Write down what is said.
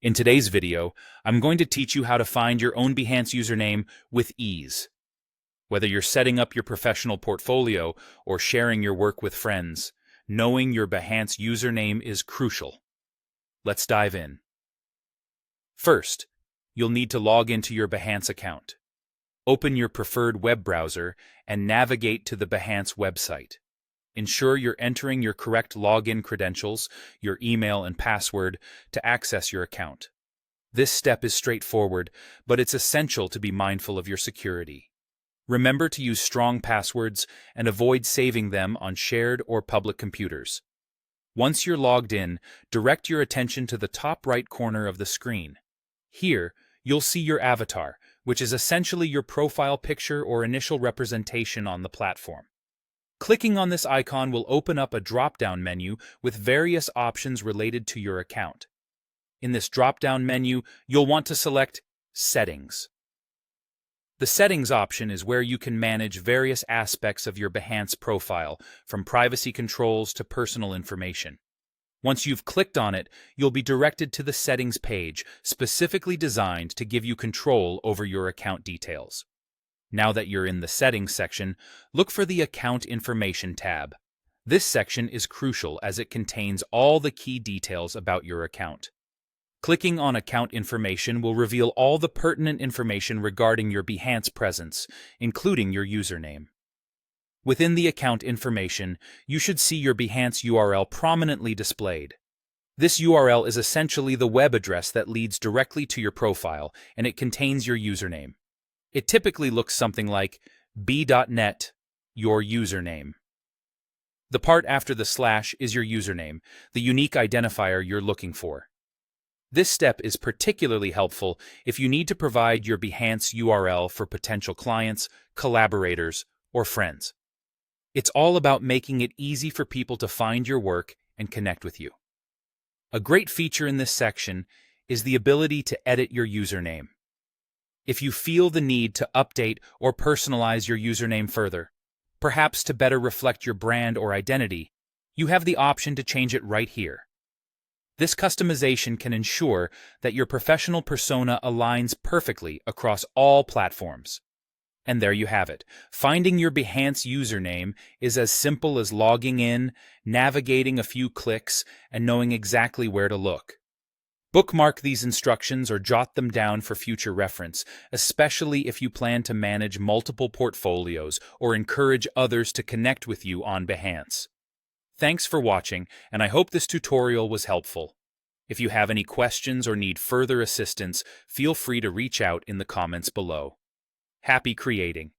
In today's video, I'm going to teach you how to find your own Behance username with ease. Whether you're setting up your professional portfolio or sharing your work with friends, knowing your Behance username is crucial. Let's dive in. First, you'll need to log into your Behance account. Open your preferred web browser and navigate to the Behance website. Ensure you're entering your correct login credentials, your email and password, to access your account. This step is straightforward, but it's essential to be mindful of your security. Remember to use strong passwords and avoid saving them on shared or public computers. Once you're logged in, direct your attention to the top right corner of the screen. Here, you'll see your avatar, which is essentially your profile picture or initial representation on the platform. Clicking on this icon will open up a drop-down menu with various options related to your account. In this drop-down menu, you'll want to select Settings. The Settings option is where you can manage various aspects of your Behance profile, from privacy controls to personal information. Once you've clicked on it, you'll be directed to the Settings page, specifically designed to give you control over your account details. Now that you're in the Settings section, look for the Account Information tab. This section is crucial as it contains all the key details about your account. Clicking on Account Information will reveal all the pertinent information regarding your Behance presence, including your username. Within the account information, you should see your Behance URL prominently displayed. This URL is essentially the web address that leads directly to your profile, and it contains your username. It typically looks something like b.net, your username. The part after the slash is your username, the unique identifier you're looking for. This step is particularly helpful if you need to provide your Behance URL for potential clients, collaborators, or friends. It's all about making it easy for people to find your work and connect with you. A great feature in this section is the ability to edit your username. If you feel the need to update or personalize your username further, perhaps to better reflect your brand or identity, you have the option to change it right here. This customization can ensure that your professional persona aligns perfectly across all platforms. And there you have it. Finding your Behance username is as simple as logging in, navigating a few clicks, and knowing exactly where to look. Bookmark these instructions or jot them down for future reference, especially if you plan to manage multiple portfolios or encourage others to connect with you on Behance. Thanks for watching, and I hope this tutorial was helpful. If you have any questions or need further assistance, feel free to reach out in the comments below. Happy creating!